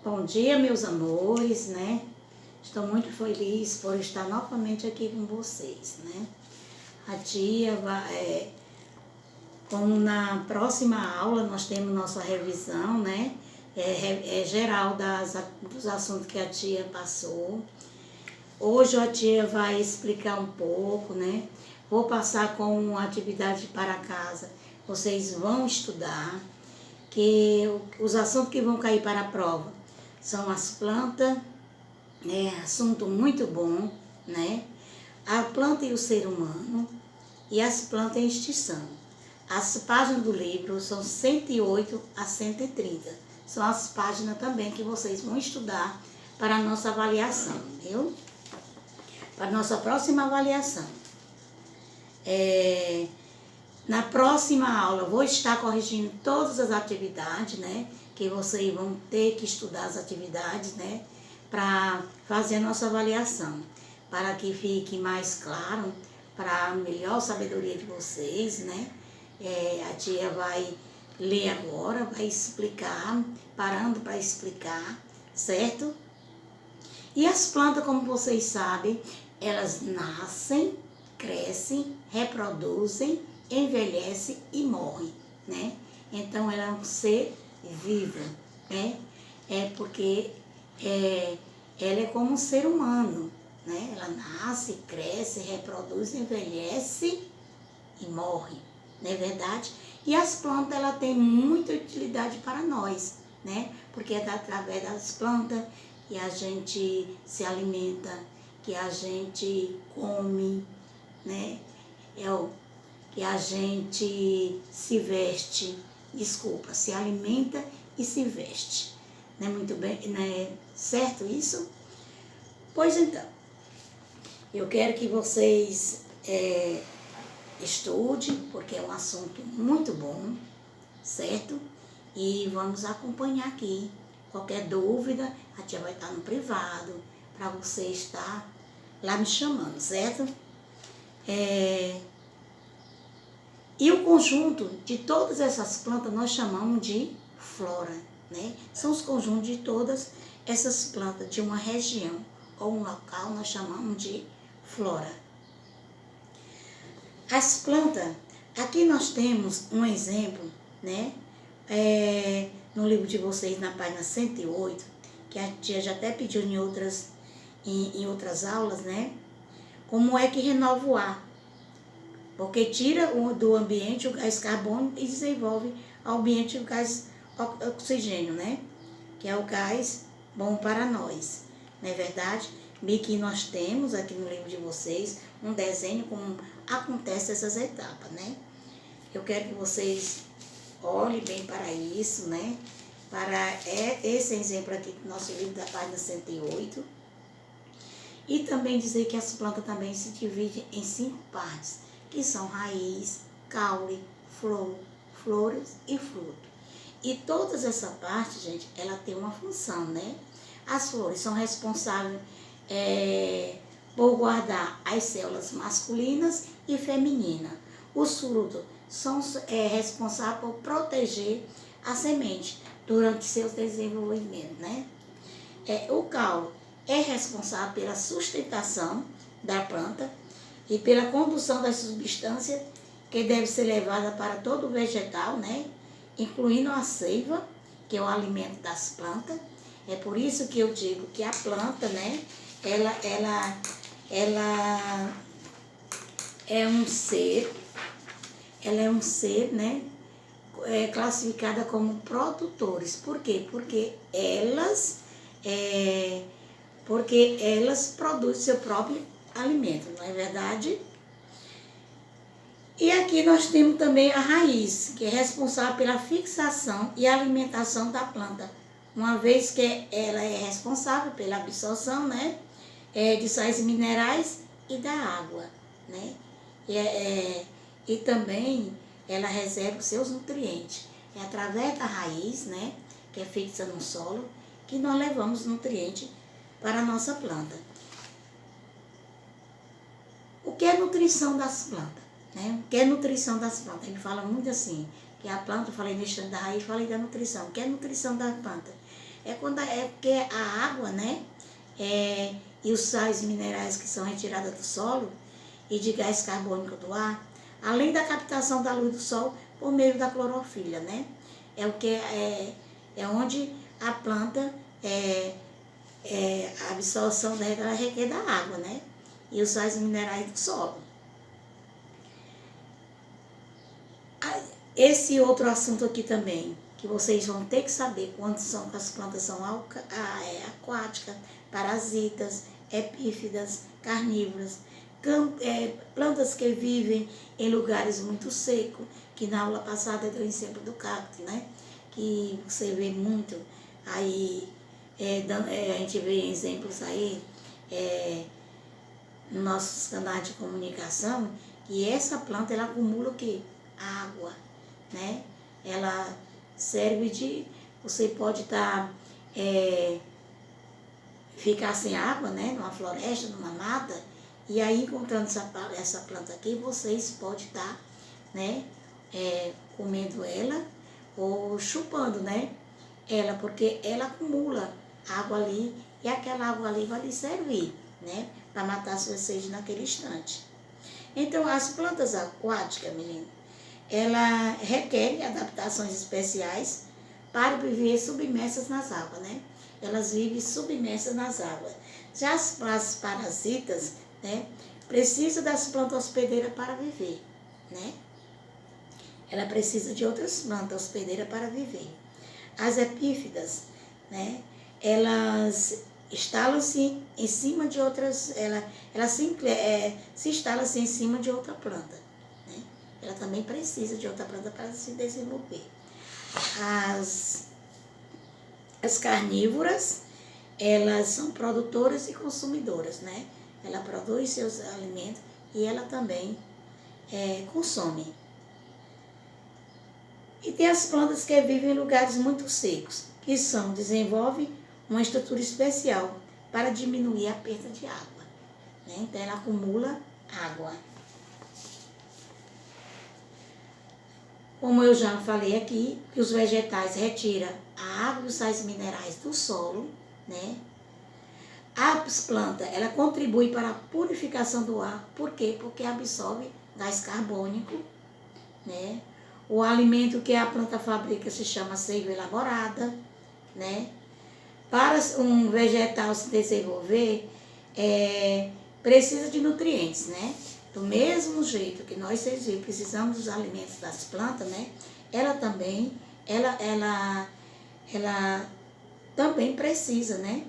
Bom dia, meus amores, né? Estou muito feliz por estar novamente aqui com vocês, né? A tia vai, como na próxima aula nós temos nossa revisão, né? É geral dos assuntos que a tia passou. Hoje a tia vai explicar um pouco, né? Vou passar com uma atividade para casa. Vocês vão estudar, que os assuntos que vão cair para a prova são as plantas, assunto muito bom, né? A planta e o ser humano e as plantas em extinção. As páginas do livro são 108 a 130. São as páginas também que vocês vão estudar para a nossa avaliação, viu? Para a nossa próxima avaliação. Na próxima aula eu vou estar corrigindo todas as atividades, né? Que vocês vão ter que estudar as atividades, né? Para fazer a nossa avaliação. Para que fique mais claro, para a melhor sabedoria de vocês, né? A tia vai ler agora, vai explicar, parando para explicar, certo? E as plantas, como vocês sabem, elas nascem, crescem, reproduzem, envelhecem e morrem, né? Então, ela é um ser vivo, né? Porque ela é como um ser humano, né? Ela nasce, cresce, reproduz, envelhece e morre, não é verdade? E as plantas, ela tem muita utilidade para nós, né? Porque é através das plantas que a gente se alimenta, que a gente come, né? Que a gente se veste, se alimenta e se veste. Não é muito bem, não é certo isso? Pois então, eu quero que vocês estudem, porque é um assunto muito bom, certo? E vamos acompanhar aqui. Qualquer dúvida, a tia vai estar no privado, para você estar lá me chamando, certo? E o conjunto de todas essas plantas nós chamamos de flora, né? São os conjuntos de todas essas plantas de uma região ou um local, nós chamamos de flora. As plantas, aqui nós temos um exemplo, né? No livro de vocês, na página 108, que a tia já até pediu em outras aulas, né? Como é que renova o ar? Porque tira do ambiente o gás carbono e desenvolve ao ambiente o gás oxigênio, né? Que é o gás bom para nós, não é verdade? E que nós temos aqui no livro de vocês um desenho como acontece essas etapas, né? Eu quero que vocês olhem bem para isso, né? Para esse exemplo aqui do nosso livro da página 108. E também dizer que as plantas também se dividem em 5 partes, que são raiz, caule, flor, flores e fruto. E todas essas partes, gente, ela tem uma função, né? As flores são responsáveis por guardar as células masculinas e femininas. Os frutos são responsáveis por proteger a semente durante seu desenvolvimento, né? O caule é responsável pela sustentação da planta e pela condução das substâncias que deve ser levada para todo o vegetal, né? Incluindo a seiva, que é o alimento das plantas. É por isso que eu digo que a planta, né? Ela é um ser, né? Classificada como produtores. Por quê? Porque elas produzem seu próprio alimento, não é verdade? E aqui nós temos também a raiz, que é responsável pela fixação e alimentação da planta, uma vez que ela é responsável pela absorção, né, de sais minerais e da água, né? E também ela reserva os seus nutrientes. É através da raiz, né, que é fixa no solo, que nós levamos nutrientes para a nossa planta. O que é nutrição das plantas? Né? O que é nutrição das plantas? Ele fala muito assim, que a planta, eu falei no instante da raiz, falei da nutrição. O que é nutrição da planta? É porque a água, né? E os sais minerais que são retirados do solo e de gás carbônico do ar, além da captação da luz do sol por meio da clorofila, né? É o que é onde a planta a absorção dela requer da água, né? E os sais minerais do solo. Esse outro assunto aqui também, que vocês vão ter que saber quanto são que as plantas são aquáticas, parasitas, epífidas, carnívoras, plantas que vivem em lugares muito secos, que na aula passada eu dei o exemplo do cacto, né? Que você vê muito aí, a gente vê exemplos aí nos nossos canais de comunicação, que essa planta ela acumula o quê? Água, né? Ela serve de... Você pode ficar sem água, né? Numa floresta, numa mata, e aí encontrando essa planta aqui, vocês podem estar, né? Comendo ela ou chupando, né? Ela, porque ela acumula água ali e aquela água ali vai lhe servir, né? Para matar a sua sede naquele instante. Então, as plantas aquáticas, menino, ela requerem adaptações especiais para viver submersas nas águas, né? Elas vivem submersas nas águas. Já as plantas parasitas, né, precisam das plantas hospedeiras para viver, né? Ela precisa de outras plantas hospedeiras para viver. As epífidas, né, elas instalam-se em cima de outras, ela se instala-se em cima de outra planta, né? Ela também precisa de outra planta para se desenvolver. As carnívoras, elas são produtoras e consumidoras, né? Ela produz seus alimentos e ela também consome. E tem as plantas que vivem em lugares muito secos, que desenvolvem uma estrutura especial para diminuir a perda de água, né? Então ela acumula água. Como eu já falei aqui, que os vegetais retiram a água e os sais minerais do solo, né? As plantas, ela contribui para a purificação do ar. Por quê? Porque absorve gás carbônico, né? O alimento que a planta fabrica se chama seiva elaborada, né? Para um vegetal se desenvolver, precisa de nutrientes, né? Do mesmo jeito que nós seres vivos precisamos dos alimentos das plantas, né? Ela também precisa, né?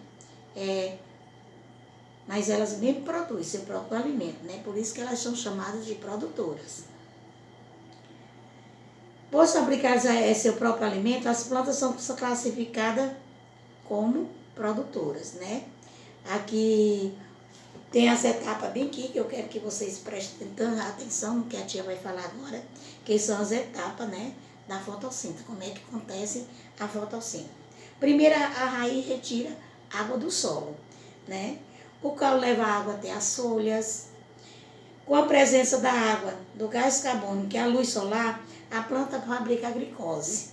Mas elas mesmo produzem seu próprio alimento, né? Por isso que elas são chamadas de produtoras. Por fabricar seu próprio alimento, as plantas são classificadas como produtoras, né? Aqui tem as etapas bem aqui, que eu quero que vocês prestem atenção no que a tia vai falar agora, que são as etapas, né, da fotossíntese, como é que acontece a fotossíntese. Primeiro, a raiz retira água do solo, né? O caule leva a água até as folhas. Com a presença da água, do gás carbônico e a luz solar, a planta fabrica a glicose.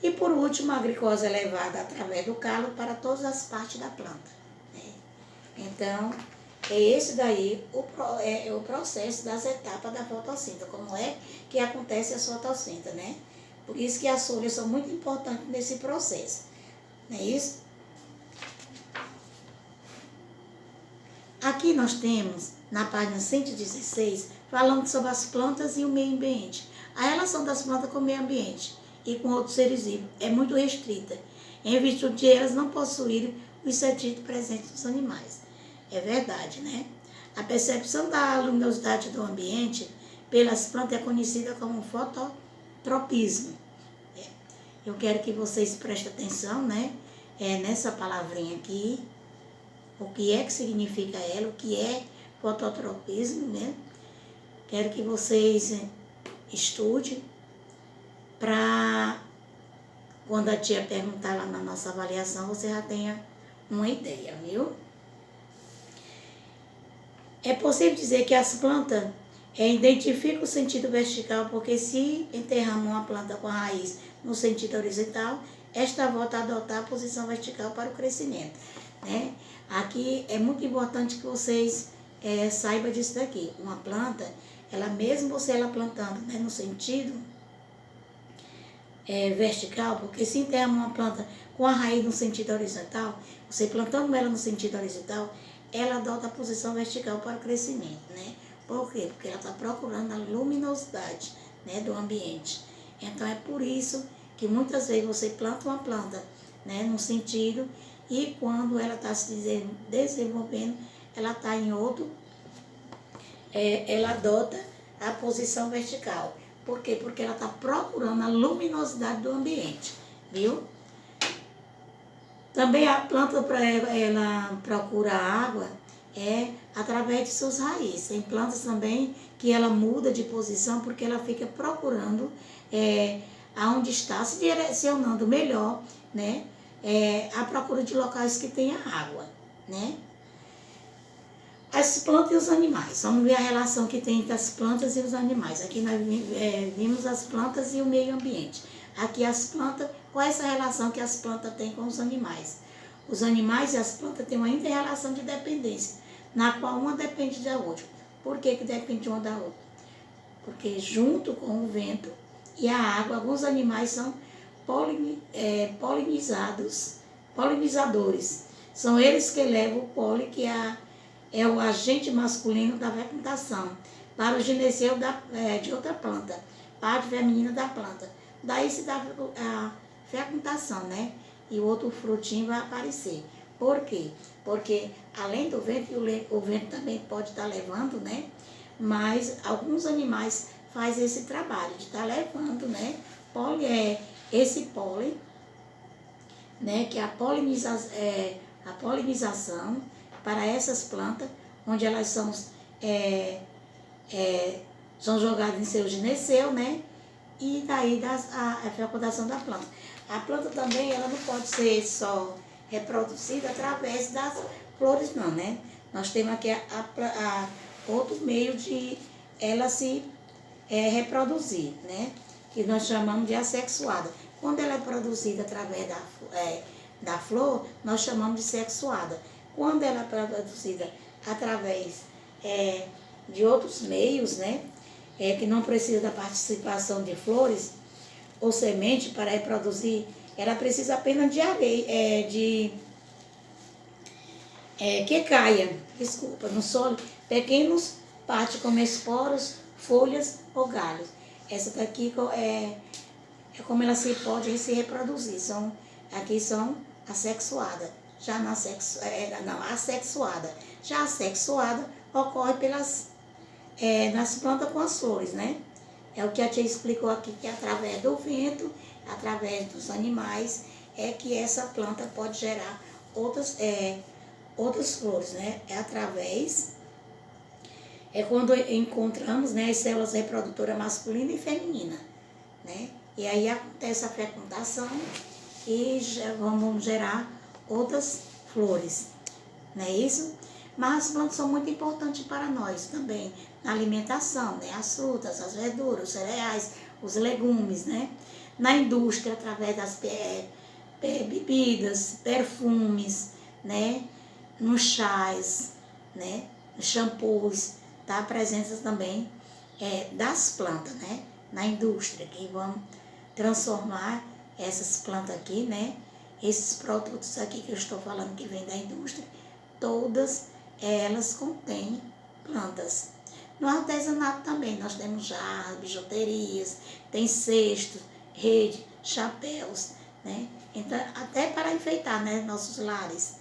E por último, a glicose é levada através do calo para todas as partes da planta, né? Então, é esse daí o processo das etapas da fotossíntese, como é que acontece a fotossíntese, né? Por isso que as folhas são muito importantes nesse processo, não é isso? Aqui nós temos, na página 116, falando sobre as plantas e o meio ambiente. A relação das plantas com o meio ambiente e com outros seres vivos é muito restrita, em virtude de elas não possuírem os sentidos presentes nos animais. É verdade, né? A percepção da luminosidade do ambiente pelas plantas é conhecida como fototropismo. Eu quero que vocês prestem atenção, né? Nessa palavrinha aqui, o que é que significa ela, o que é fototropismo, né? Quero que vocês estudem para, quando a tia perguntar lá na nossa avaliação, você já tenha uma ideia, viu? É possível dizer que as plantas identificam o sentido vertical, porque se enterramos uma planta com a raiz no sentido horizontal, esta volta a adotar a posição vertical para o crescimento, né? Aqui é muito importante que vocês saibam disso daqui. Uma planta, ela mesmo você ela plantando, né, no sentido vertical, porque se tem uma planta com a raiz no sentido horizontal, você plantando ela no sentido horizontal, ela adota a posição vertical para o crescimento, né? Por quê? Porque ela está procurando a luminosidade, né, do ambiente. Então é por isso que muitas vezes você planta uma planta, né, no sentido, e quando ela está se desenvolvendo, ela está em outro, ela adota a posição vertical. Por quê? Porque ela está procurando a luminosidade do ambiente, viu? Também a planta, ela procura água através de suas raízes. Tem plantas também que ela muda de posição porque ela fica procurando aonde está, se direcionando melhor, né? A procura de locais que tenha água, né? As plantas e os animais. Vamos ver a relação que tem entre as plantas e os animais. Aqui nós vimos as plantas e o meio ambiente. Aqui as plantas, qual é essa relação que as plantas têm com os animais? Os animais e as plantas têm uma inter-relação de dependência, na qual uma depende da outra. Por que depende uma da outra? Porque junto com o vento e a água, alguns animais são polinizadores. São eles que levam o pólen, que é o agente masculino da fecundação, para o gineceu de outra planta, parte feminina da planta. Daí se dá a fecundação, né? E o outro frutinho vai aparecer. Por quê? Porque além do vento, o vento também pode estar levando, né? Mas alguns animais fazem esse trabalho de estar levando, né? Esse pólen, né? Que é a polinização para essas plantas, onde elas são jogadas em seu gineceu, né? E daí a fecundação da planta. A planta também, ela não pode ser só reproduzida através das flores, não, né? Nós temos aqui outro meio de ela se reproduzir, né? Que nós chamamos de assexuada. Quando ela é produzida através da flor, nós chamamos de sexuada. Quando ela é produzida através de outros meios, né? Que não precisa da participação de flores ou semente para reproduzir, ela precisa apenas de areia, que caia, no solo, pequenos partes como esporos, folhas ou galhos. Essa daqui é como ela pode se reproduzir. Aqui são assexuadas. Já assexuada. Já a sexuada ocorre nas plantas com as flores, né? É o que a tia explicou aqui, que através do vento, através dos animais, que essa planta pode gerar outras flores, né? Quando encontramos, né, as células reprodutoras masculina e feminina, né? E aí acontece a fecundação e vamos gerar outras flores, não é isso? Mas as plantas são muito importantes para nós também, na alimentação, né? As frutas, as verduras, os cereais, os legumes, né? Na indústria, através das bebidas, perfumes, né? Nos chás, né? Nos shampoos, tá? A presença também das plantas, né? Na indústria, que vão transformar essas plantas aqui, né? Esses produtos aqui que eu estou falando que vem da indústria, todas elas contêm plantas. No artesanato também nós temos jarras, bijuterias, tem cestos, rede, chapéus, né? Então, até para enfeitar, né, nossos lares,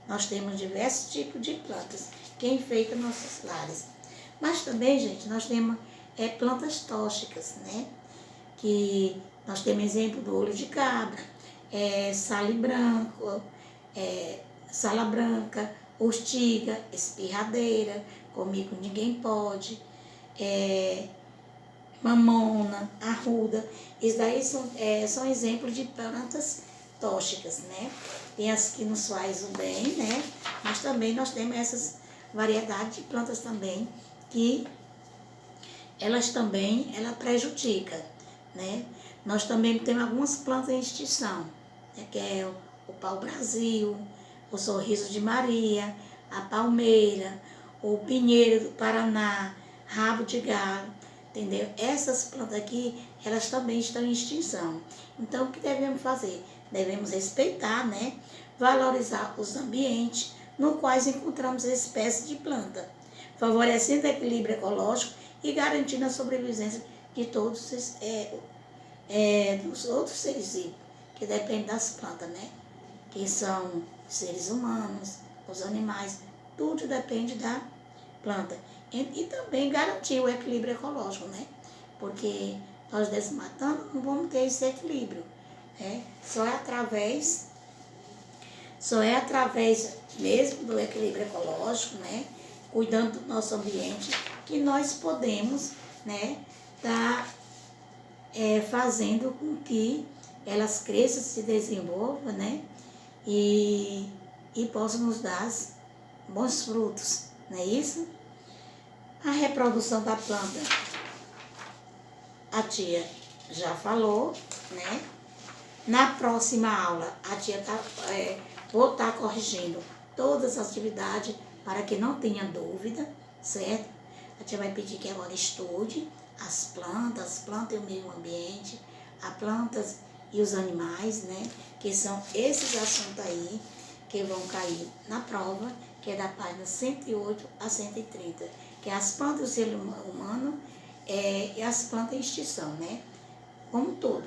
nós temos diversos tipos de plantas que enfeitam nossos lares. Mas também, gente, nós temos plantas tóxicas, né? Que nós temos exemplo do olho de cabra, sala branca, ortiga, espirradeira, comigo ninguém pode, mamona, arruda. Isso daí são exemplos de plantas tóxicas, né? Tem as que nos faz o bem, né? Mas também nós temos essas variedades de plantas também que ela prejudicam, né? Nós também temos algumas plantas em extinção, né, que é o pau-brasil, o sorriso de Maria, a palmeira, o pinheiro do Paraná, rabo de galo, entendeu? Essas plantas aqui, elas também estão em extinção. Então, o que devemos fazer? Devemos respeitar, né? Valorizar os ambientes no quais encontramos espécies de planta, favorecendo o equilíbrio ecológico e garantindo a sobrevivência de todos dos outros seres vivos, que dependem das plantas, né? Que são seres humanos, os animais, tudo depende da planta. E também garantir o equilíbrio ecológico, né? Porque nós desmatando não vamos ter esse equilíbrio, né? Só é através mesmo do equilíbrio ecológico, né? Cuidando do nosso ambiente, que nós podemos, né? Fazendo com que elas cresçam, se desenvolvam, né? E possam nos dar bons frutos, não é isso? A reprodução da planta, a tia já falou, né? Na próxima aula, a tia vou estar corrigindo todas as atividades para que não tenha dúvida, certo? A tia vai pedir que agora estude as plantas e o meio ambiente, as plantas e os animais, né? Que são esses assuntos aí que vão cair na prova, que é da página 108 a 130, que é as plantas do ser humano e as plantas em extinção, né? Como todo,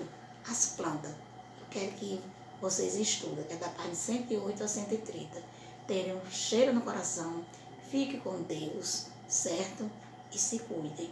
as plantas. Eu quero que vocês estudem, que é da página 108 a 130. Terem um cheiro no coração, fique com Deus, certo? E se cuidem.